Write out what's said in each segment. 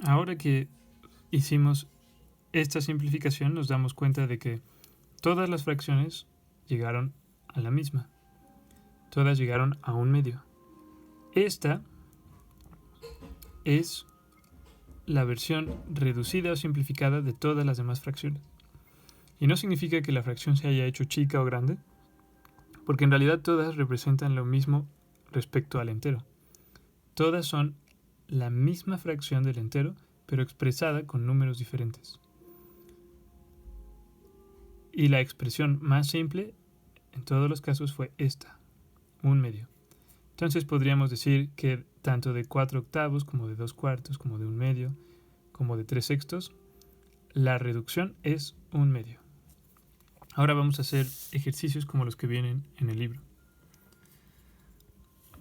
Ahora que hicimos esta simplificación, nos damos cuenta de que todas las fracciones llegaron a la misma. Todas llegaron a 1/2. Esta es la versión reducida o simplificada de todas las demás fracciones. Y no significa que la fracción se haya hecho chica o grande, porque en realidad todas representan lo mismo respecto al entero. Todas son la misma fracción del entero, pero expresada con números diferentes. Y la expresión más simple en todos los casos fue esta, 1/2. Entonces podríamos decir que tanto de 4/8, como de 2/4, como de 1/2, como de 3/6, la reducción es 1/2. Ahora vamos a hacer ejercicios como los que vienen en el libro.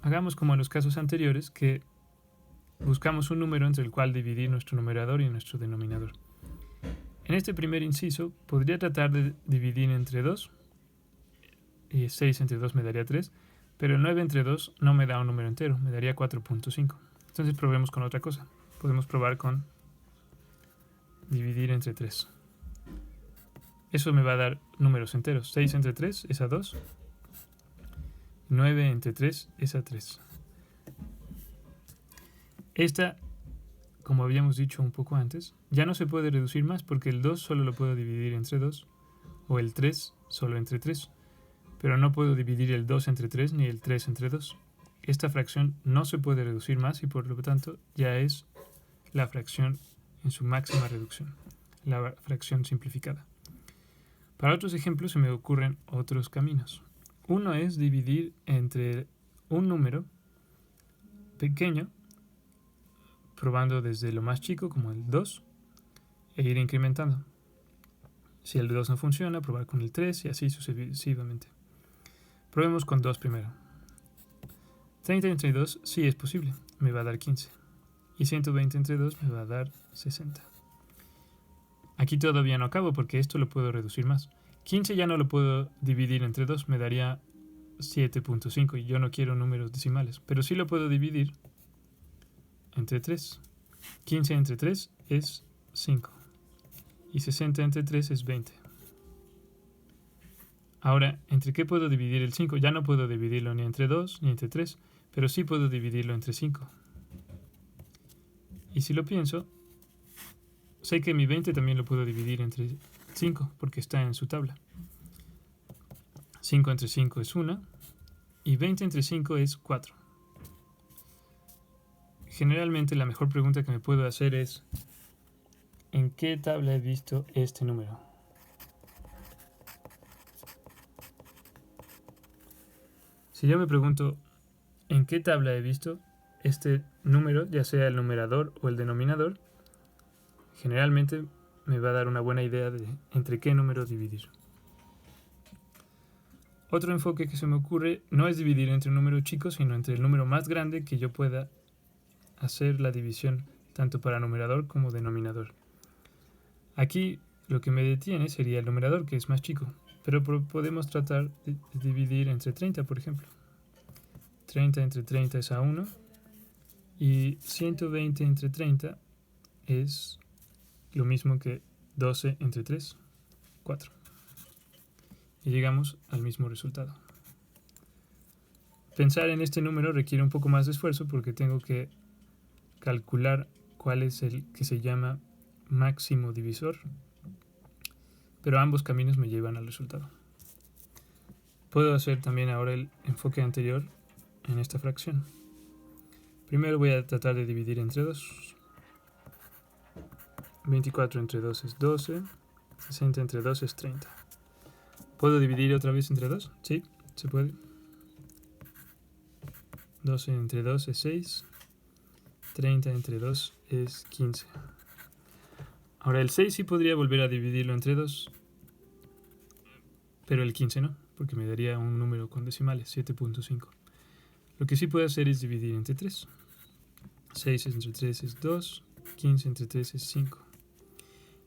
Hagamos como en los casos anteriores, que buscamos un número entre el cual dividir nuestro numerador y nuestro denominador. En este primer inciso podría tratar de dividir entre 2, y 6 entre 2 me daría 3, pero 9 entre 2 no me da un número entero, me daría 4.5. Entonces probemos con otra cosa. Podemos probar con dividir entre 3. Eso me va a dar números enteros. 6 entre 3 es a 2. 9 entre 3 es a 3. Esta, como habíamos dicho un poco antes, ya no se puede reducir más porque el 2 solo lo puedo dividir entre 2, o el 3 solo entre 3, pero no puedo dividir el 2 entre 3 ni el 3 entre 2. Esta fracción no se puede reducir más y por lo tanto ya es la fracción en su máxima reducción, la fracción simplificada. Para otros ejemplos se me ocurren otros caminos. Uno es dividir entre un número pequeño, probando desde lo más chico, como el 2, e ir incrementando. Si el 2 no funciona, probar con el 3 y así sucesivamente. Probemos con 2 primero. 30 entre 2 sí es posible, me va a dar 15. Y 120 entre 2 me va a dar 60. Aquí todavía no acabo porque esto lo puedo reducir más. 15 ya no lo puedo dividir entre 2, me daría 7.5 y yo no quiero números decimales, pero sí lo puedo dividir entre 3. 15 entre 3 es 5 y 60 entre 3 es 20. Ahora, ¿entre qué puedo dividir el 5? Ya no puedo dividirlo ni entre 2 ni entre 3, pero sí puedo dividirlo entre 5. Y si lo pienso, sé que mi 20 también lo puedo dividir entre 5 porque está en su tabla. 5 entre 5 es 1 y 20 entre 5 es 4. Generalmente la mejor pregunta que me puedo hacer es: ¿en qué tabla he visto este número? Si yo me pregunto ¿en qué tabla he visto este número, ya sea el numerador o el denominador?, generalmente me va a dar una buena idea de entre qué número dividir. Otro enfoque que se me ocurre no es dividir entre un número chico, sino entre el número más grande que yo pueda hacer la división, tanto para numerador como denominador. Aquí lo que me detiene sería el numerador, que es más chico, pero podemos tratar de dividir entre 30, por ejemplo. 30 entre 30 es a 1 y 120 entre 30 es lo mismo que 12 entre 3, 4. Y llegamos al mismo resultado. Pensar en este número requiere un poco más de esfuerzo porque tengo que calcular cuál es el que se llama máximo divisor, pero ambos caminos me llevan al resultado. Puedo hacer también ahora el enfoque anterior en esta fracción. Primero voy a tratar de dividir entre 2. 24 entre 2 es 12, 60 entre 2 es 30. ¿Puedo dividir otra vez entre 2? Sí, se puede. 12 entre 2 es 6, 30 entre 2 es 15. Ahora el 6 sí podría volver a dividirlo entre 2, pero el 15 no, porque me daría un número con decimales, 7.5. Lo que sí puedo hacer es dividir entre 3. 6 entre 3 es 2, 15 entre 3 es 5.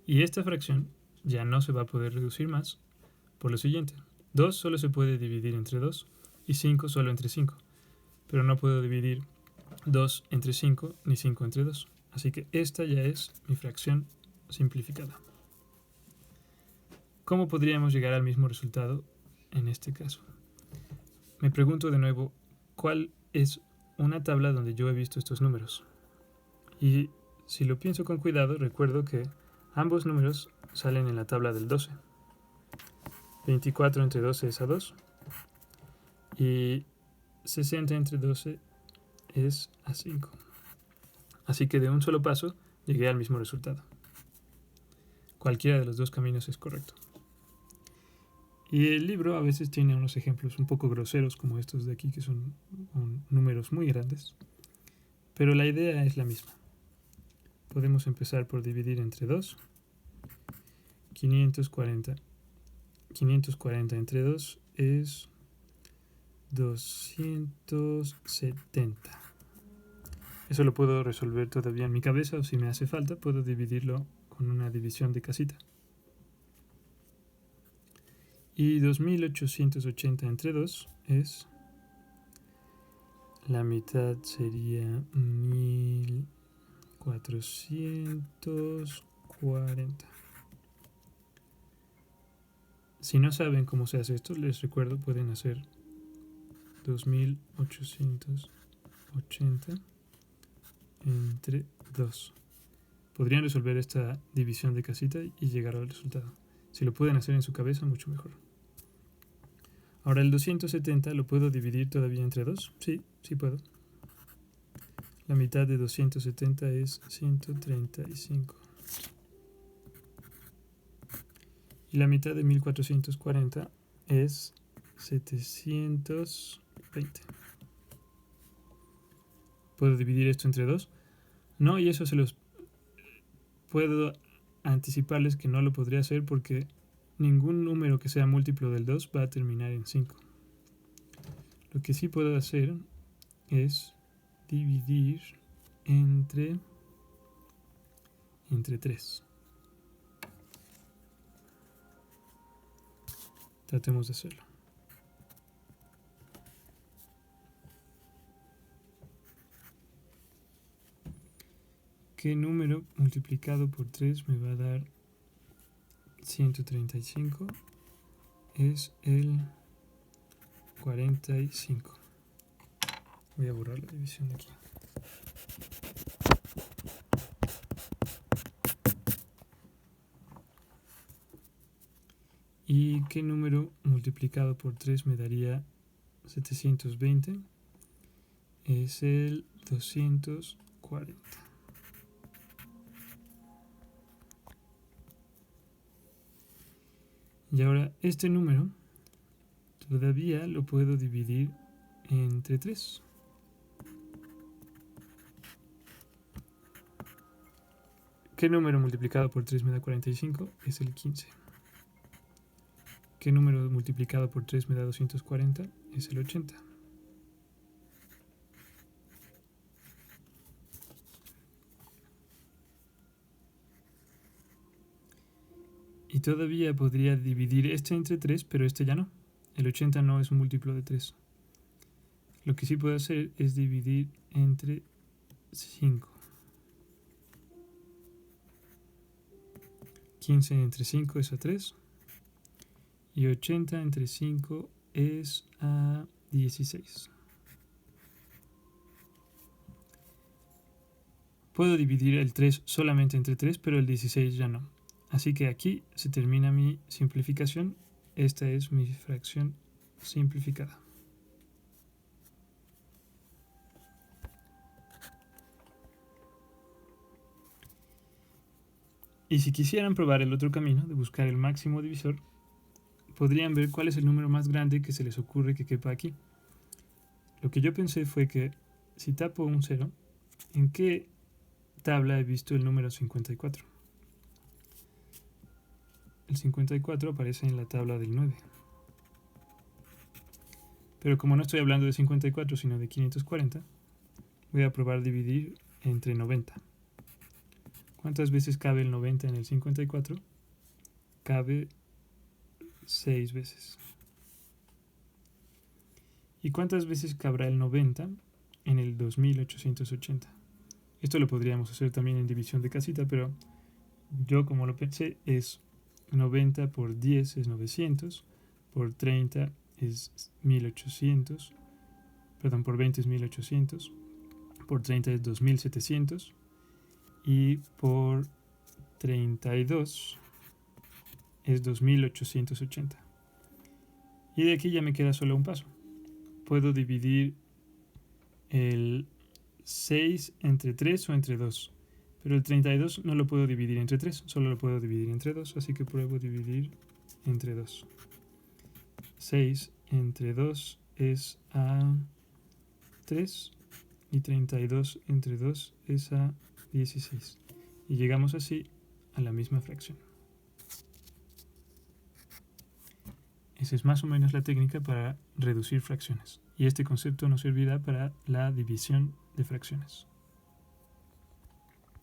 Y esta fracción ya no se va a poder reducir más por lo siguiente. 2 solo se puede dividir entre 2 y 5 solo entre 5. Pero no puedo dividir 2 entre 5 ni 5 entre 2. Así que esta ya es mi fracción simplificada. ¿Cómo podríamos llegar al mismo resultado en este caso? Me pregunto de nuevo, ¿cuál es una tabla donde yo he visto estos números? Y si lo pienso con cuidado, recuerdo que ambos números salen en la tabla del 12. 24 entre 12 es a 2 y 60 entre 12 es a 5. Así que de un solo paso llegué al mismo resultado. Cualquiera de los dos caminos es correcto. Y el libro a veces tiene unos ejemplos un poco groseros como estos de aquí, que son números muy grandes. Pero la idea es la misma. Podemos empezar por dividir entre 2. 540. 540 entre 2 es 270. Eso lo puedo resolver todavía en mi cabeza, o si me hace falta puedo dividirlo con una división de casita. Y 2880 entre 2 es, la mitad sería 1440. Si no saben cómo se hace esto, les recuerdo, pueden hacer 2880 entre 2. Podrían resolver esta división de casita y llegar al resultado. Si lo pueden hacer en su cabeza, mucho mejor. Ahora el 270 lo puedo dividir todavía entre 2. Sí, sí puedo. La mitad de 270 es 135. Y la mitad de 1440 es 720. ¿Puedo dividir esto entre 2? No, y eso se los puedo anticiparles que no lo podría hacer porque ningún número que sea múltiplo del 2 va a terminar en 5. Lo que sí puedo hacer es dividir entre 3. Tratemos de hacerlo. ¿Qué número multiplicado por 3 me va a dar 135? Es el 45. Voy a borrar la división de aquí. ¿Y qué número multiplicado por 3 me daría 720? Es el 240. Y ahora este número todavía lo puedo dividir entre 3. ¿Qué número multiplicado por 3 me da 45? Es el 15. ¿Qué número multiplicado por 3 me da 240? Es el 80. Y todavía podría dividir este entre 3, pero este ya no. El 80 no es un múltiplo de 3. Lo que sí puedo hacer es dividir entre 5. 15 entre 5 es a 3. Y 80 entre 5 es a 16. Puedo dividir el 3 solamente entre 3, pero el 16 ya no. Así que aquí se termina mi simplificación. Esta es mi fracción simplificada. Y si quisieran probar el otro camino de buscar el máximo divisor, podrían ver cuál es el número más grande que se les ocurre que quepa aquí. Lo que yo pensé fue que si tapo un 0, ¿en qué tabla he visto el número 54? El 54 aparece en la tabla del 9. Pero como no estoy hablando de 54 sino de 540, voy a probar dividir entre 90. ¿Cuántas veces cabe el 90 en el 54? Cabe 6 veces. ¿Y cuántas veces cabrá el 90 en el 2880? Esto lo podríamos hacer también en división de casita, pero yo como lo pensé es 90 por 10 es 900, por 30 es 1800, perdón, por 20 es 1800, por 30 es 2700 y por 32 es 2880. Y de aquí ya me queda solo un paso. Puedo dividir el 6 entre 3 o entre 2. Pero el 32 no lo puedo dividir entre 3, solo lo puedo dividir entre 2, así que pruebo dividir entre 2. 6 entre 2 es a 3 y 32 entre 2 es a 16. Y llegamos así a la misma fracción. Esa es más o menos la técnica para reducir fracciones. Y este concepto nos servirá para la división de fracciones.